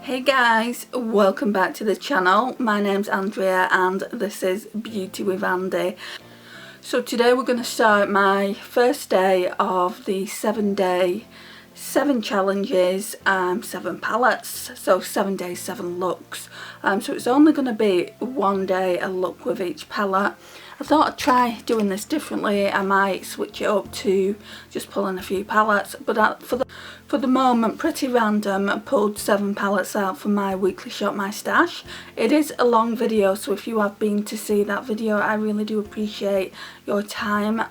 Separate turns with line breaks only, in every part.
Hey guys, welcome back to the channel. My name's Andrea and this is Beauty with Andy. So today we're going to start my first day of the 7 challenges, 7 palettes, so 7 days, 7 looks. So it's only going to be one day a look with each palette. I thought I'd try doing this differently. I might switch it up to just pulling a few palettes, but for the moment, pretty random, I pulled 7 palettes out for my weekly shop my stash. It is a long video, so if you have been to see that video, I really do appreciate your time.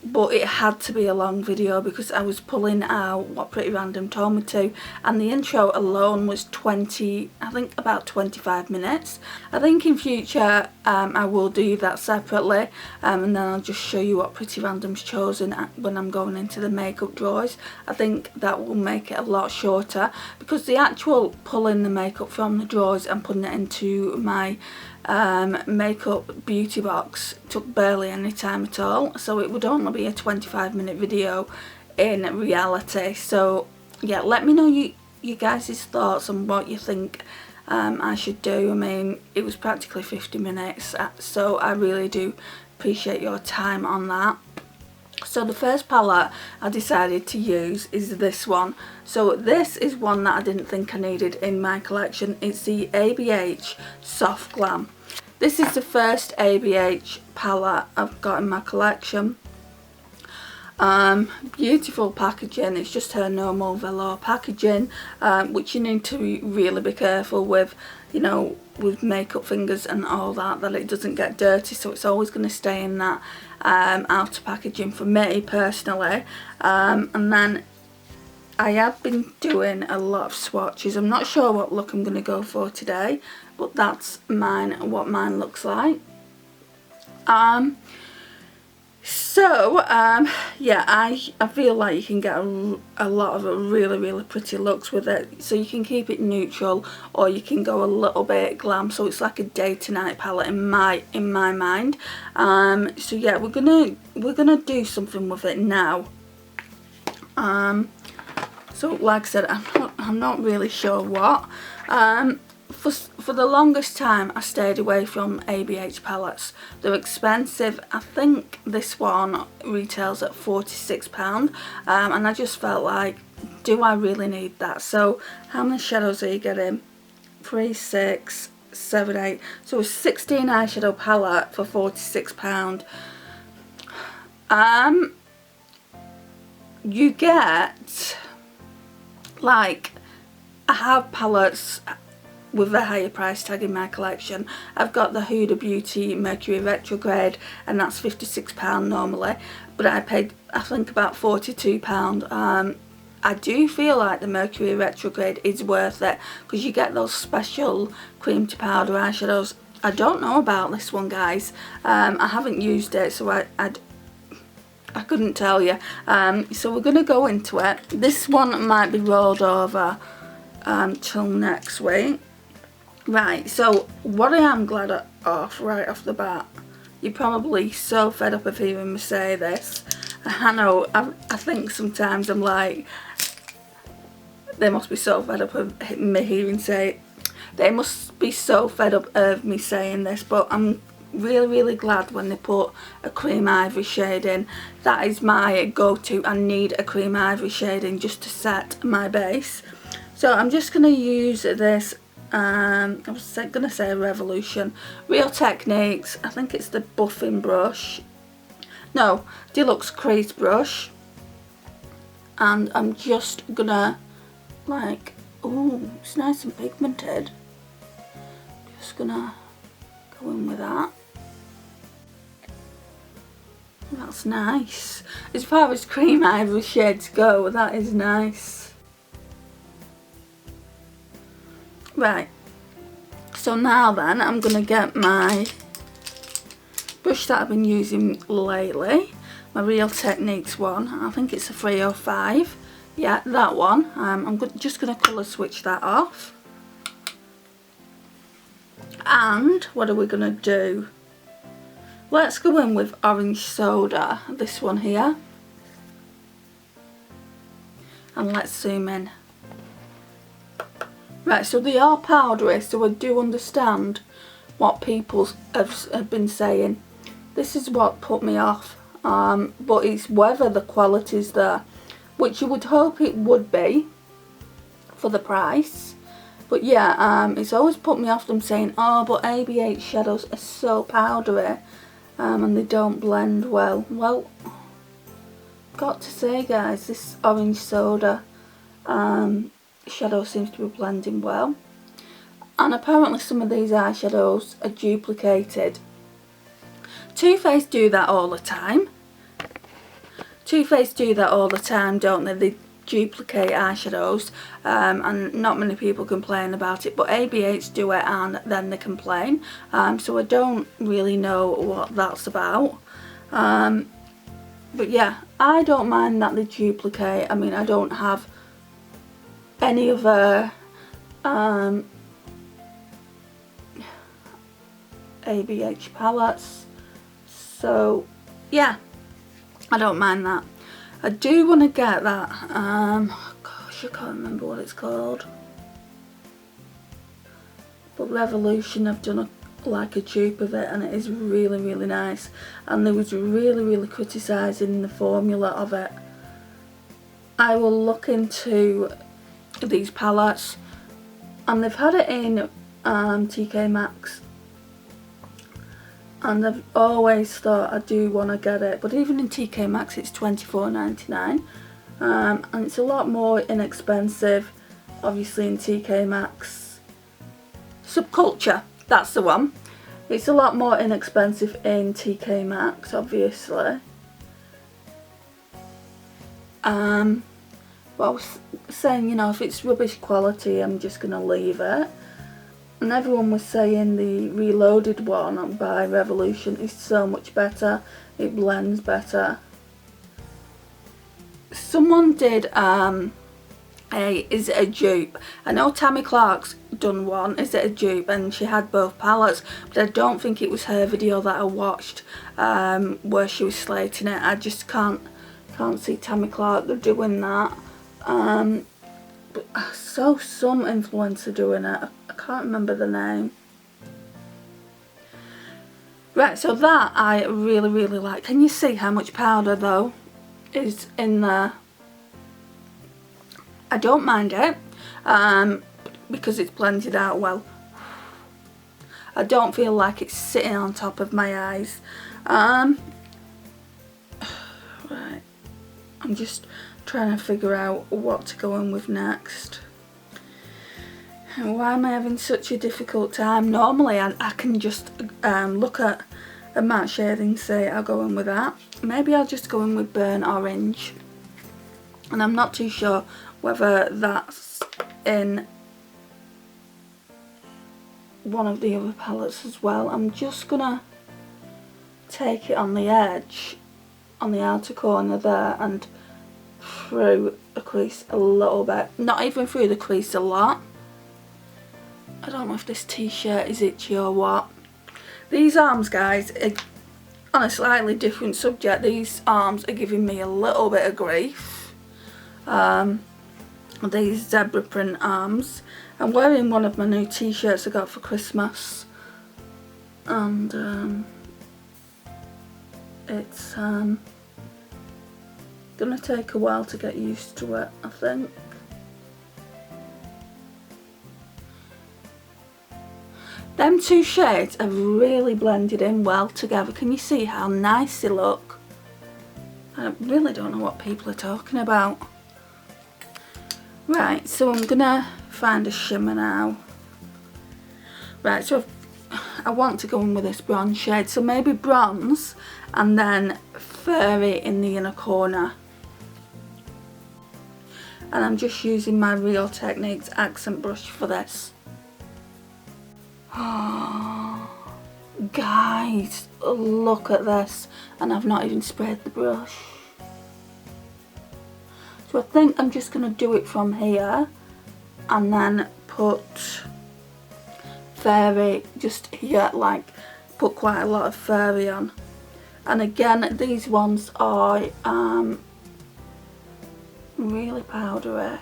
But it had to be a long video because I was pulling out what Pretty Random told me to, and the intro alone was about 25 minutes. I think in future I will do that separately, and then I'll just show you what Pretty Random's chosen when I'm going into the makeup drawers. I think that will make it a lot shorter because the actual pulling the makeup from the drawers and putting it into my makeup beauty box took barely any time at all, so it would only be a 25-minute video in reality. So yeah, let me know you guys' thoughts on what you think I should do. I mean, it was practically 50 minutes, so I really do appreciate your time on that. So the first palette I decided to use is this one. So this is one that I didn't think I needed in my collection. It's the ABH Soft Glam. This is the first ABH palette I've got in my collection. Beautiful packaging. It's just her normal velour packaging, which you need to really be careful with, you know, with makeup fingers and all that it doesn't get dirty, so it's always going to stay in that outer packaging for me personally. And then I have been doing a lot of swatches. I'm not sure what look I'm going to go for today, but that's what mine looks like. Yeah, I feel like you can get a lot of really pretty looks with it. So you can keep it neutral or you can go a little bit glam, so it's like a day to night palette in my mind. So yeah, we're gonna do something with it now. So like I said, I'm not really sure what. For the longest time I stayed away from ABH palettes. They're expensive. I think this one retails at £46, and I just felt like, do I really need that? So how many shadows are you getting? 3, 6, 7, 8. So a 16 eyeshadow palette for £46. You get, like, I have palettes with a higher price tag in my collection. I've got the Huda Beauty Mercury Retrograde, and that's £56 normally, but I paid, I think, about £42. I do feel like the Mercury Retrograde is worth it because you get those special cream to powder eyeshadows. I don't know about this one, guys. I haven't used it, so I couldn't tell you. So we're gonna go into it. This one might be rolled over till next week. Right, so what I am glad of right off the bat, you're probably so fed up of hearing me say this. I know, I think sometimes I'm like, they must be so fed up of me hearing say, they must be so fed up of me saying this, but I'm really glad when they put a cream ivory shade in. That is my go-to. I need a cream ivory shade in just to set my base. So I'm just going to use this, I was going to say Revolution, Real Techniques, I think it's the buffing brush, no, Deluxe Crease brush, and I'm just going to, like, ooh, it's nice and pigmented, just going to go in with that. That's nice. As far as cream ivory shades go, that is nice. Right, so now then I'm going to get my brush that I've been using lately, my Real Techniques one. I think it's a 305. Yeah, that one. I'm just going to colour switch that off. And what are we going to do? Let's go in with Orange Soda, this one here. And let's zoom in. Right, so they are powdery, so I do understand what people have been saying. This is what put me off, but it's whether the quality's there, which you would hope it would be for the price. But yeah, it's always put me off them saying, oh, but ABH shadows are so powdery and they don't blend well. Well, got to say guys, this orange soda shadow seems to be blending well. And apparently some of these eyeshadows are duplicated. Too Faced do that all the time. Too Faced do that all the time, don't they? They duplicate eyeshadows and not many people complain about it, but ABH do it and then they complain. So I don't really know what that's about. But yeah, I don't mind that they duplicate. I mean, I don't have any other ABH palettes, so yeah, I don't mind that. I do want to get that, gosh, I can't remember what it's called, but Revolution have done like a dupe of it and it is really, really nice, and they was really criticising the formula of it. I will look into these palettes, and they've had it in TK Maxx, and I've always thought I do want to get it, but even in TK Maxx it's $24.99, and it's a lot more inexpensive obviously in TK Maxx. Subculture, that's the one. It's a lot more inexpensive in TK Maxx obviously. But I was saying, you know, if it's rubbish quality I'm just going to leave it. And everyone was saying the Reloaded one by Revolution is so much better, it blends better. Someone did is it a dupe? I know Tammy Clark's done one, is it a dupe, and she had both palettes, but I don't think it was her video that I watched where she was slating it. I just can't see Tammy Clark doing that. But I saw some influencer doing it. I can't remember the name. Right, so that I really like. Can you see how much powder though is in there? I don't mind it because it's blended out well. I don't feel like it's sitting on top of my eyes. Right, I'm just trying to figure out what to go in with next. And why am I having such a difficult time? Normally I can just look at a matte shade and say I'll go in with that. Maybe I'll just go in with Burnt Orange, and I'm not too sure whether that's in one of the other palettes as well. I'm just gonna take it on the edge, on the outer corner there, and through the crease a little bit. Not even through the crease a lot. I don't know if this t-shirt is itchy or what. These arms, guys, on a slightly different subject, these arms are giving me a little bit of grief. These zebra print arms. I'm wearing one of my new t-shirts I got for Christmas, and it's gonna take a while to get used to it, I think. Them two shades have really blended in well together. Can you see how nice they look? I really don't know what people are talking about. Right, so I'm gonna find a shimmer now. Right, so I want to go in with this bronze shade, so maybe bronze and then furry in the inner corner. And I'm just using my Real Techniques accent brush for this. Oh, guys, look at this, and I've not even sprayed the brush. So I think I'm just going to do it from here and then put fairy just here, like put quite a lot of fairy on. And again, these ones are really powdery.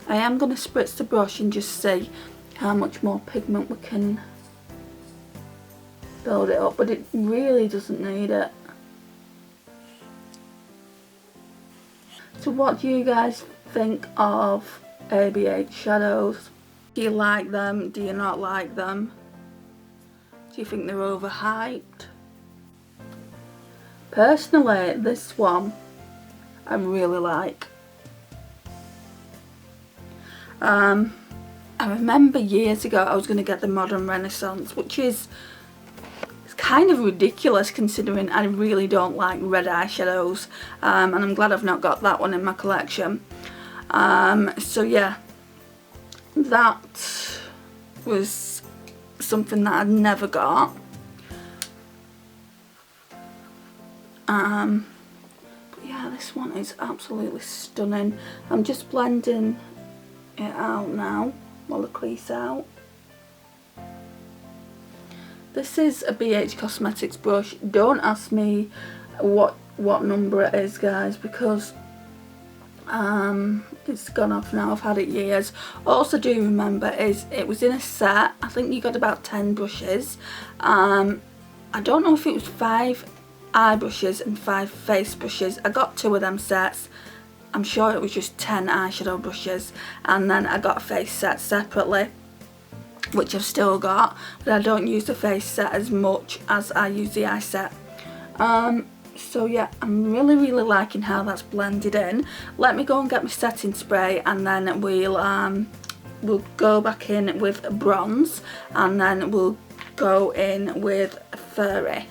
I am going to spritz the brush and just see how much more pigment we can build it up, but it really doesn't need it. So what do you guys think of ABH shadows? Do you like them? Do you not like them? Do you think they're overhyped? Personally, this one I really like. I remember years ago I was going to get the Modern Renaissance, which is kind of ridiculous considering I really don't like red eyeshadows, and I'm glad I've not got that one in my collection. So yeah, that was something that I'd never got. But yeah, this one is absolutely stunning. I'm just blending it out now while the crease out. This is a BH Cosmetics brush. Don't ask me what number it is, guys, because it's gone off now. I've had it years. Also do remember is it was in a set. I think you got about 10 brushes. I don't know if it was 5 eye brushes and 5 face brushes. I got 2 of them sets. I'm sure it was just 10 eyeshadow brushes, and then I got a face set separately, which I've still got, but I don't use the face set as much as I use the eye set. So yeah, I'm really liking how that's blended in. Let me go and get my setting spray, and then we'll go back in with bronze, and then we'll go in with Furry.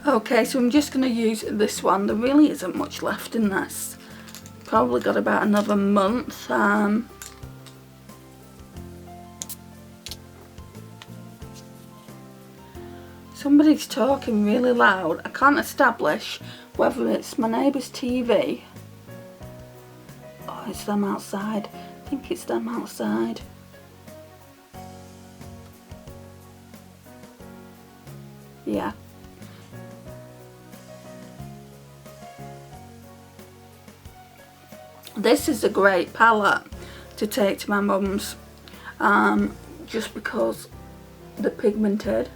Okay, so I'm just going to use this one. There really isn't much left in this. Probably got about another month. Somebody's talking really loud. I can't establish whether it's my neighbour's TV. Oh, it's them outside. I think it's them outside. Yeah. This is a great palette to take to my mum's, just because they're pigmented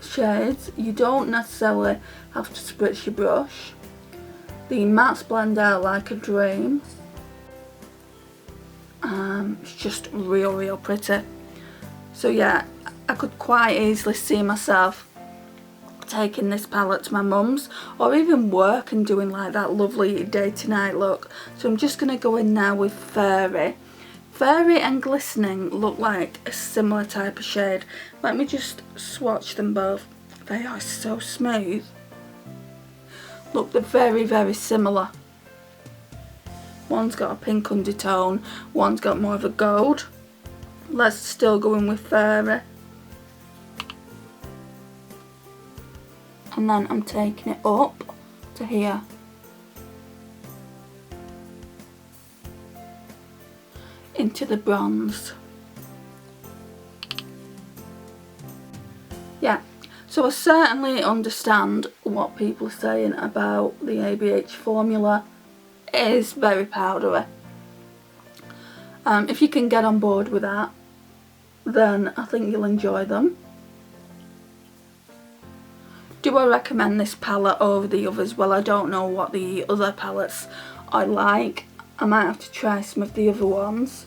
shades. You don't necessarily have to spritz your brush. The mattes blend out like a dream. It's just real pretty. So yeah, I could quite easily see myself taking this palette to my mum's, or even work and doing like that lovely day to night look. So I'm just going to go in now with Furry. Furry and Glistening look like a similar type of shade. Let me just swatch them both. They are so smooth. Look, they're very similar. One's got a pink undertone, one's got more of a gold. Let's still go in with Furry. And then I'm taking it up to here. Into the bronze. Yeah, so I certainly understand what people are saying about the ABH formula. It is very powdery. If you can get on board with that, then I think you'll enjoy them. Do I recommend this palette over the others? Well, I don't know what the other palettes are like. I might have to try some of the other ones.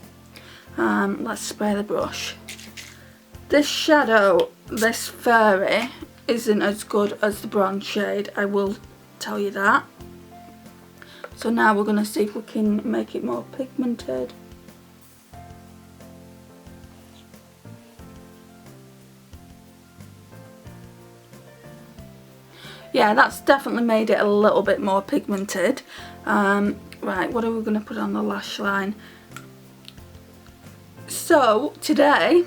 Let's spray the brush. This shadow, this Furry, isn't as good as the bronze shade, I will tell you that. So now we're going to see if we can make it more pigmented. Yeah, that's definitely made it a little bit more pigmented. Right, what are we going to put on the lash line? So, today,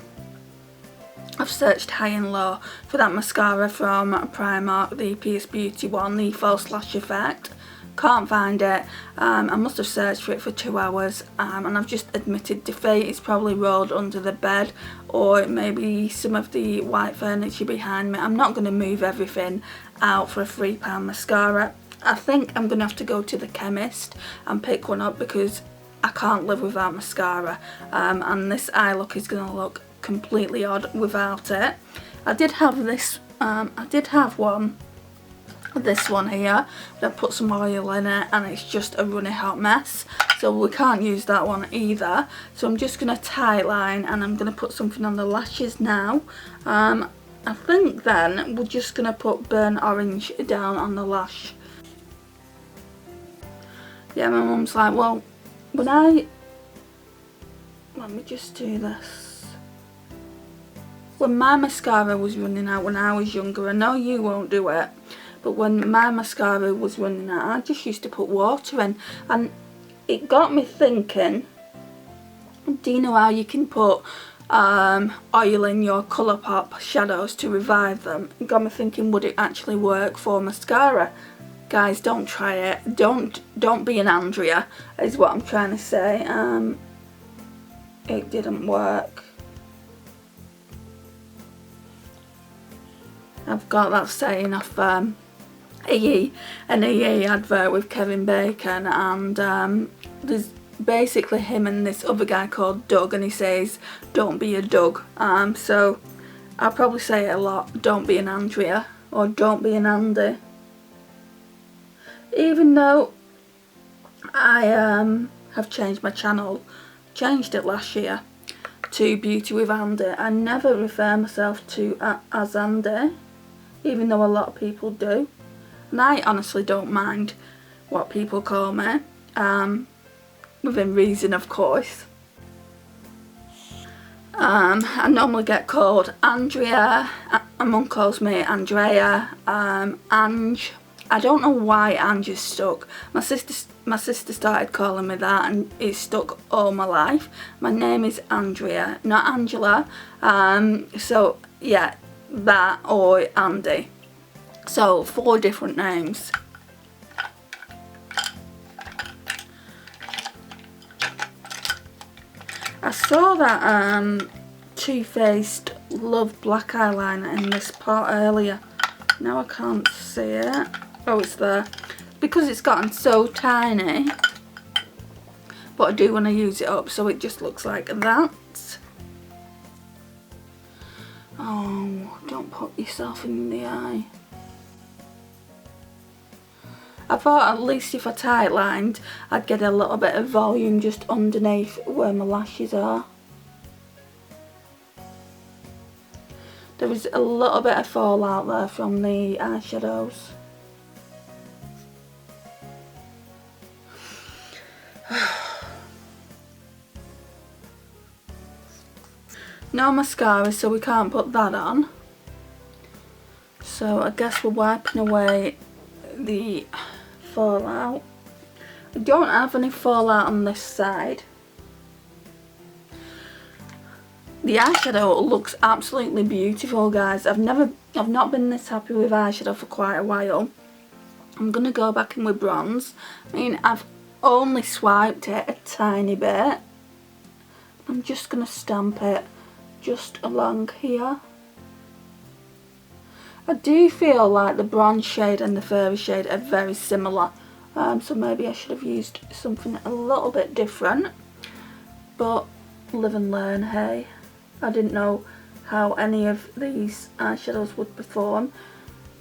I've searched high and low for that mascara from Primark, the PS Beauty one, the False Lash Effect. Can't find it. I must have searched for it for 2 hours, and I've just admitted defeat. It's probably rolled under the bed, or maybe some of the white furniture behind me. I'm not going to move everything out for a £3 mascara. I think I'm going to have to go to the chemist and pick one up, because I can't live without mascara, and this eye look is going to look completely odd without it. I did have this, this one here, but I put some oil in it and it's just a runny hot mess, so we can't use that one either. So I'm just going to tight line, and I'm going to put something on the lashes now. I think then we're just going to put burnt orange down on the lash. Yeah, my mum's like, well, let me just do this. When my mascara was running out when I was younger, I know you won't do it, but when my mascara was running out, I just used to put water in, and it got me thinking, do you know how you can put oil in your Colourpop shadows to revive them? It got me thinking, would it actually work for mascara? Guys, don't try it. Don't be an Andrea, is what I'm trying to say. It didn't work. I've got that saying off an EE advert with Kevin Bacon, and there's basically him and this other guy called Doug, and he says, don't be a Doug. So I'll probably say it a lot, don't be an Andrea, or don't be an Andy. Even though I have changed my channel, changed it last year to Beauty with Andy, I never refer myself to as Andy, even though a lot of people do. And I honestly don't mind what people call me, within reason, of course. I normally get called Andrea, my mum calls me Andrea, Ange. I don't know why Ange is stuck. My sister started calling me that, and it's stuck all my life. My name is Andrea, not Angela. So yeah, that or Andy. So 4 different names. I saw that Too Faced Love black eyeliner in this pot earlier. Now I can't see it. Oh, it's there. Because it's gotten so tiny, but I do want to use it up, so it just looks like that. Oh, don't put yourself in the eye. I thought at least if I tight lined, I'd get a little bit of volume just underneath where my lashes are. There was a little bit of fallout there from the eyeshadows. No mascara, so we can't put that on. So I guess we're wiping away the fallout. I don't have any fallout on this side. The eyeshadow looks absolutely beautiful, guys. I've not been this happy with eyeshadow for quite a while. I'm gonna go back in with bronze. I mean, I've only swiped it a tiny bit. I'm just gonna stamp it just along here. I do feel like the bronze shade and the fairy shade are very similar, so maybe I should have used something a little bit different, but live and learn, hey. I didn't know how any of these eyeshadows would perform.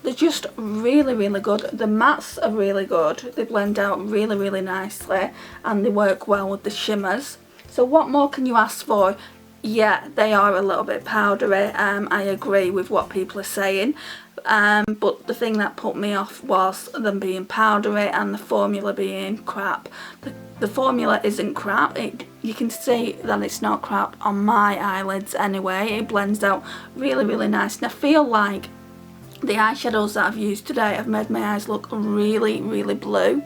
They're just really, really good. The mattes are really good. They blend out really, really nicely, and they work well with the shimmers. So what more can you ask for? Yeah, they are a little bit powdery. I agree with what people are saying. But the thing that put me off was them being powdery and the formula being crap. The formula isn't crap. You can see that it's not crap on my eyelids anyway. It blends out really, really nice. And I feel like the eyeshadows that I've used today have made my eyes look really, really blue.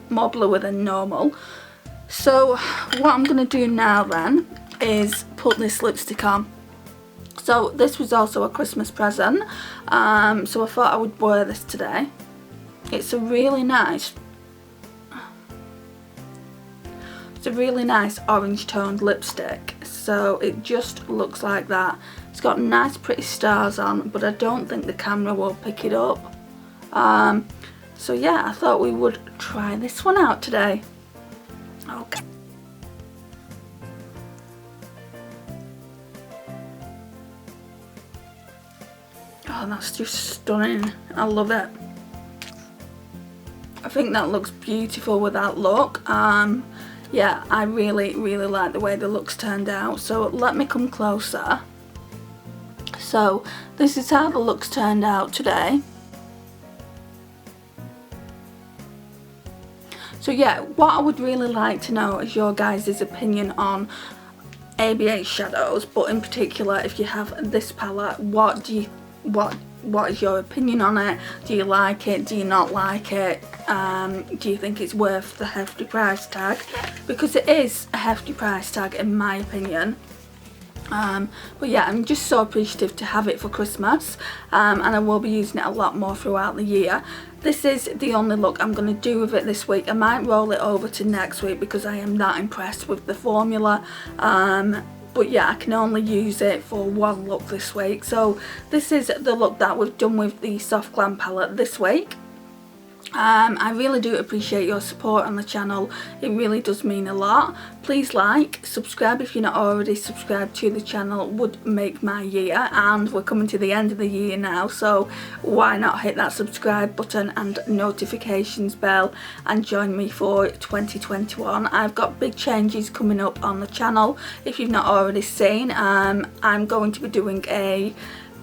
More bluer than normal. So what I'm going to do now then is put this lipstick on. So this was also a Christmas present, so I thought I would wear this today. It's a really nice orange toned lipstick, so it just looks like that. It's got nice pretty stars on, but I don't think the camera will pick it up. So yeah, I thought we would try this one out today. Okay. Oh, that's just stunning. I love it. I think that looks beautiful with that look. Yeah, I really like the way the looks turned out. So let me come closer. So this is how the looks turned out today. So yeah, what I would really like to know is your guys' opinion on ABH shadows, but in particular if you have this palette, what is your opinion on it? Do you like it? Do you not like it? Do you think it's worth the hefty price tag? Because it is a hefty price tag in my opinion. But yeah, I'm just so appreciative to have it for Christmas, and I will be using it a lot more throughout the year. This is the only look I'm going to do with it this week. I might roll it over to next week because I am that impressed with the formula. But yeah, I can only use it for one look this week. So this is the look that we've done with the Soft Glam palette this week. I really do appreciate your support on the channel. It really does mean a lot. Please like, subscribe if you're not already subscribed to the channel, would make my year, and we're coming to the end of the year now, so why not hit that subscribe button and notifications bell and join me for 2021. I've got big changes coming up on the channel. If you've not already seen, I'm going to be doing a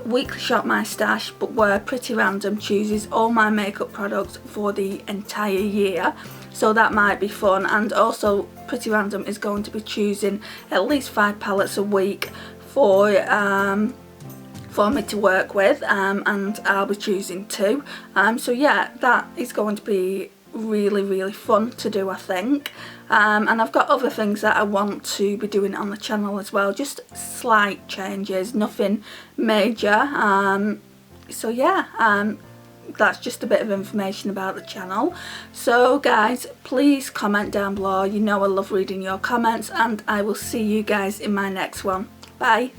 weekly shop my stash, but where Pretty Random chooses all my makeup products for the entire year, so that might be fun. And also Pretty Random is going to be choosing at least 5 palettes a week for me to work with, and I'll be choosing 2. So yeah, that is going to be really fun to do, I think. And I've got other things that I want to be doing on the channel as well, just slight changes, nothing major. So yeah, that's just a bit of information about the channel. So guys, please comment down below. You know I love reading your comments, and I will see you guys in my next one. Bye.